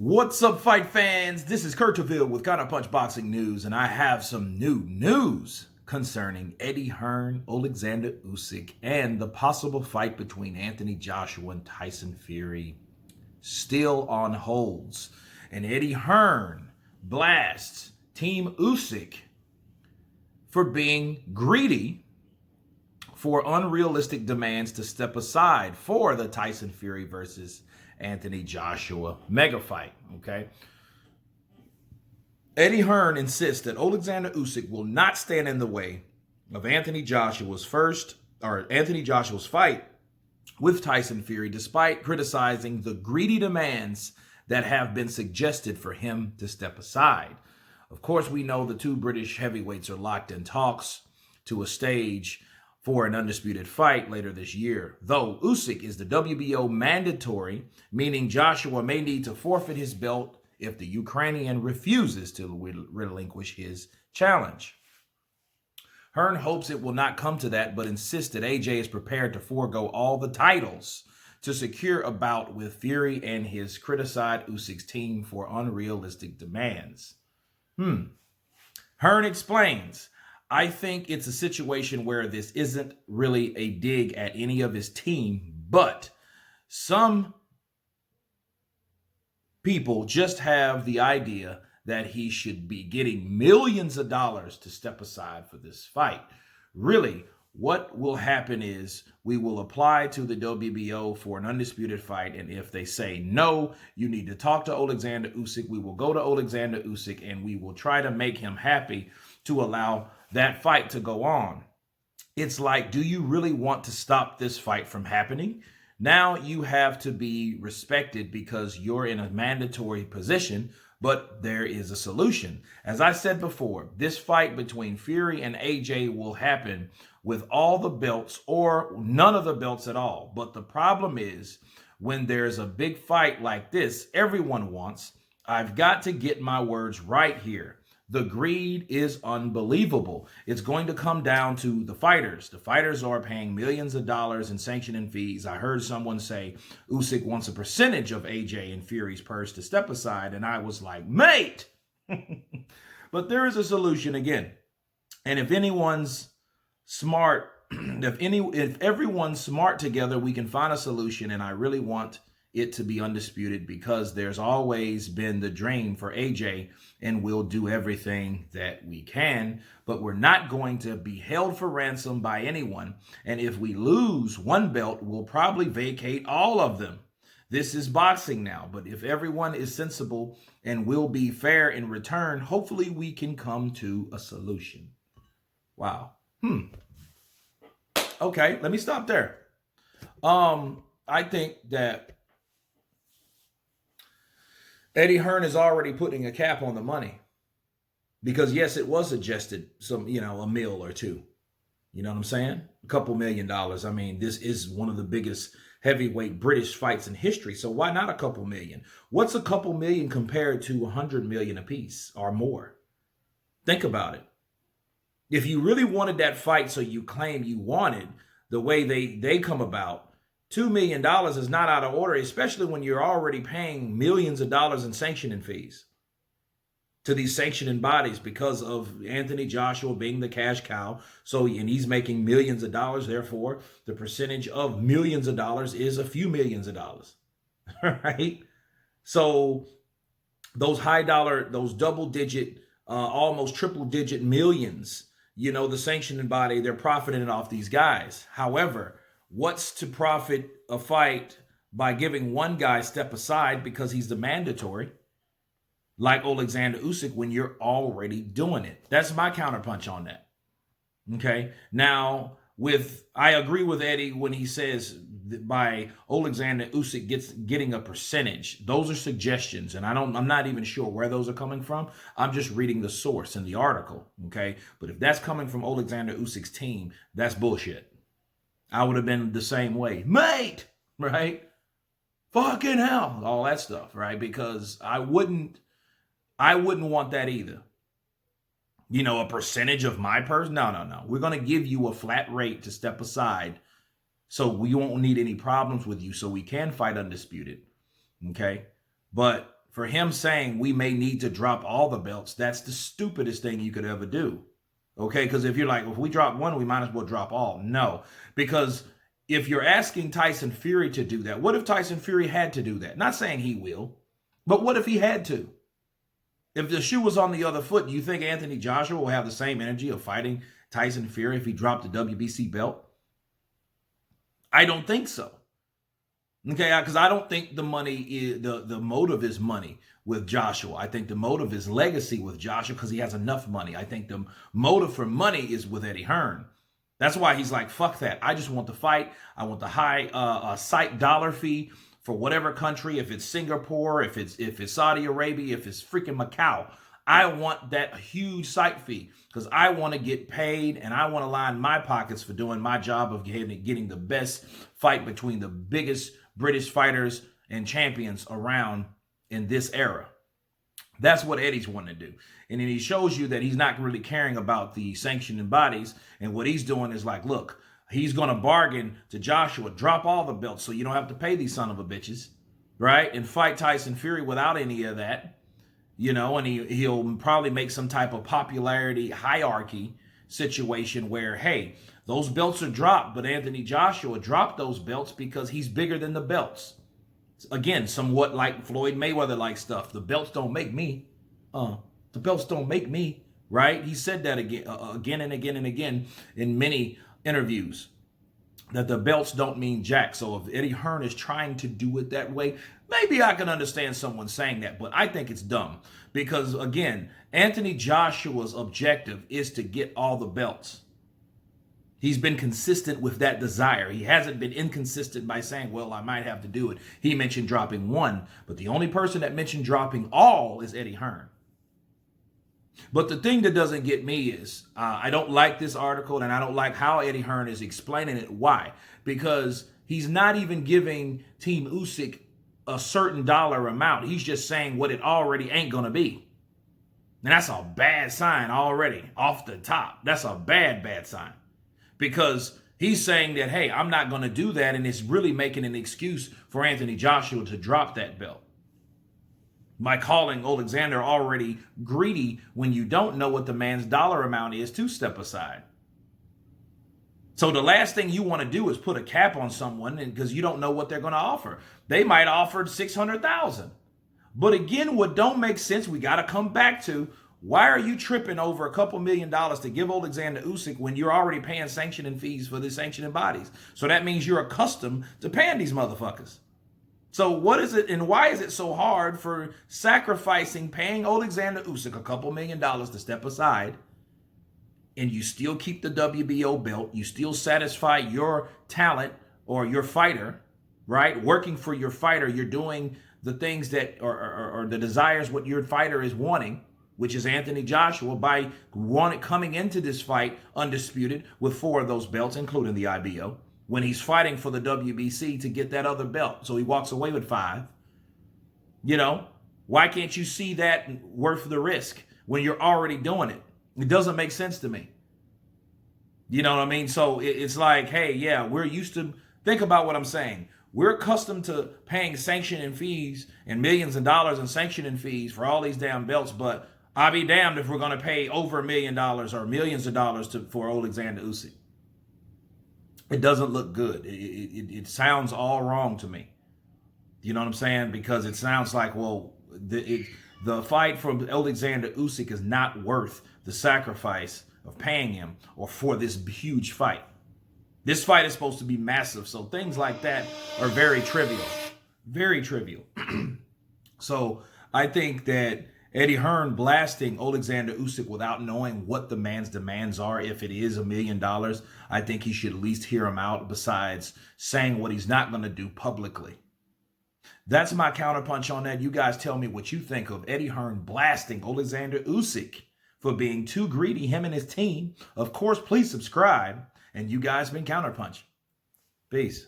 What's up, fight fans? This is Kurt Taville with Counterpunch Boxing News, and I have some new news concerning Eddie Hearn, Olelsandr Usyk, and the possible fight between Anthony Joshua and Tyson Fury still on holds. And Eddie Hearn blasts Team Usyk for being greedy for unrealistic demands to step aside for the Tyson Fury versus Anthony Joshua mega fight. Okay. Eddie Hearn insists that Olelsandr Usyk will not stand in the way of Anthony Joshua's fight with Tyson Fury, despite criticizing the greedy demands that have been suggested for him to step aside. Of course, we know the two British heavyweights are locked in talks to a stage for an undisputed fight later this year. Though Usyk is the WBO mandatory, meaning Joshua may need to forfeit his belt if the Ukrainian refuses to relinquish his challenge. Hearn hopes it will not come to that, but insists that AJ is prepared to forego all the titles to secure a bout with Fury and his criticized Usyk's team for unrealistic demands. Hearn explains, I think it's a situation where this isn't really a dig at any of his team, but some people just have the idea that he should be getting millions of dollars to step aside for this fight. Really, what will happen is we will apply to the WBO for an undisputed fight, and if they say no, you need to talk to Olelsandr Usyk, we will go to Olelsandr Usyk and we will try to make him happy to allow that fight to go on. It's like, do you really want to stop this fight from happening? Now you have to be respected because you're in a mandatory position, but there is a solution. As I said before, this fight between Fury and AJ will happen with all the belts or none of the belts at all. But the problem is when there's a big fight like this, everyone wants, I've got to get my words right here. The greed is unbelievable. It's going to come down to the fighters. The fighters are paying millions of dollars in sanctioning fees. I heard someone say Usyk wants a percentage of AJ and Fury's purse to step aside, and I was like, mate! But there is a solution again. And if anyone's smart, if everyone's smart together, we can find a solution, and I really want it to be undisputed because there's always been the dream for AJ, and we'll do everything that we can, but we're not going to be held for ransom by anyone. And if we lose one belt, we'll probably vacate all of them. This is boxing now, but if everyone is sensible and will be fair in return, hopefully we can come to a solution. Wow. Okay, let me stop there. I think that Eddie Hearn is already putting a cap on the money because, yes, it was suggested a mil or two. You know what I'm saying? A couple $1 million. I mean, this is one of the biggest heavyweight British fights in history. So why not a couple million? What's a couple million compared to 100 million apiece or more? Think about it. If you really wanted that fight, so you claim you wanted, the way they come about, $2 million is not out of order, especially when you're already paying millions of dollars in sanctioning fees to these sanctioning bodies because of Anthony Joshua being the cash cow. And he's making millions of dollars. Therefore, the percentage of millions of dollars is a few millions of dollars, right? So those high dollar, those double digit, almost triple digit millions, the sanctioning body, they're profiting off these guys. However, what's to profit a fight by giving one guy step aside because he's the mandatory, like Olelsandr Usyk, when you're already doing it? That's my counterpunch on that. Okay. Now, I agree with Eddie when he says that by Olelsandr Usyk getting a percentage. Those are suggestions, and I'm not even sure where those are coming from. I'm just reading the source in the article. Okay. But if that's coming from Olelsandr Usyk's team, that's bullshit. I would have been the same way. Mate, right? Fucking hell. All that stuff, right? Because I wouldn't want that either. A percentage of my purse? No. We're going to give you a flat rate to step aside so we won't need any problems with you so we can fight undisputed. Okay? But for him saying we may need to drop all the belts, that's the stupidest thing you could ever do. Okay, because if you're like, if we drop one, we might as well drop all. No, because if you're asking Tyson Fury to do that, what if Tyson Fury had to do that? Not saying he will, but what if he had to? If the shoe was on the other foot, do you think Anthony Joshua will have the same energy of fighting Tyson Fury if he dropped the WBC belt? I don't think so. Okay, because I don't think the money is the motive is money with Joshua. I think the motive is legacy with Joshua because he has enough money. I think the motive for money is with Eddie Hearn. That's why he's like, fuck that. I just want the fight. I want the high site dollar fee for whatever country. If it's Singapore, if it's Saudi Arabia, if it's freaking Macau, I want that huge site fee because I want to get paid and I want to line my pockets for doing my job of getting the best fight between the biggest British fighters and champions around in this era. That's what Eddie's wanting to do. And then he shows you that he's not really caring about the sanctioning bodies. And what he's doing is like, look, he's going to bargain to Joshua, drop all the belts so you don't have to pay these son of a bitches, right? And fight Tyson Fury without any of that, you know, and he'll probably make some type of popularity hierarchy situation where, hey, those belts are dropped, but Anthony Joshua dropped those belts because he's bigger than the belts. Again, somewhat like Floyd Mayweather-like stuff. The belts don't make me. The belts don't make me, right? He said that again and again and again in many interviews, that the belts don't mean jack. So if Eddie Hearn is trying to do it that way, maybe I can understand someone saying that, but I think it's dumb because, again, Anthony Joshua's objective is to get all the belts. He's been consistent with that desire. He hasn't been inconsistent by saying, well, I might have to do it. He mentioned dropping one, but the only person that mentioned dropping all is Eddie Hearn. But the thing that doesn't get me is I don't like this article and I don't like how Eddie Hearn is explaining it. Why? Because he's not even giving Team Usyk a certain dollar amount. He's just saying what it already ain't going to be. And that's a bad sign already off the top. That's a bad sign. Because he's saying that, hey, I'm not going to do that. And it's really making an excuse for Anthony Joshua to drop that belt by calling Olelsandr already greedy when you don't know what the man's dollar amount is to step aside. So the last thing you want to do is put a cap on someone because you don't know what they're going to offer. They might offer $600,000. But again, what don't make sense, we got to come back to, why are you tripping over a couple $1 million to give Olelsandr Usyk when you're already paying sanctioning fees for the sanctioning bodies? So that means you're accustomed to paying these motherfuckers. So what is it and why is it so hard for sacrificing paying Olelsandr Usyk a couple $1 million to step aside and you still keep the WBO belt, you still satisfy your talent or your fighter, right? Working for your fighter, you're doing the things that or the desires what your fighter is wanting, which is Anthony Joshua, by coming into this fight undisputed with 4 of those belts, including the IBO, when he's fighting for the WBC to get that other belt. So he walks away with 5. You know, why can't you see that worth the risk when you're already doing it? It doesn't make sense to me. You know what I mean? So it's like, hey, yeah, we're used to, think about what I'm saying. We're accustomed to paying sanctioning fees and millions of dollars in sanctioning fees for all these damn belts, but I'll be damned if we're going to pay over $1 million or millions of dollars for Olelsandr Usyk. It doesn't look good. It sounds all wrong to me. You know what I'm saying? Because it sounds like, well, the fight from Olelsandr Usyk is not worth the sacrifice of paying him or for this huge fight. This fight is supposed to be massive. So things like that are very trivial. Very trivial. So I think that Eddie Hearn blasting Olelsandr Usyk without knowing what the man's demands are, if it is $1 million, I think he should at least hear him out besides saying what he's not going to do publicly. That's my counterpunch on that. You guys tell me what you think of Eddie Hearn blasting Olelsandr Usyk for being too greedy, him and his team. Of course, please subscribe. And you guys been Counterpunch. Peace.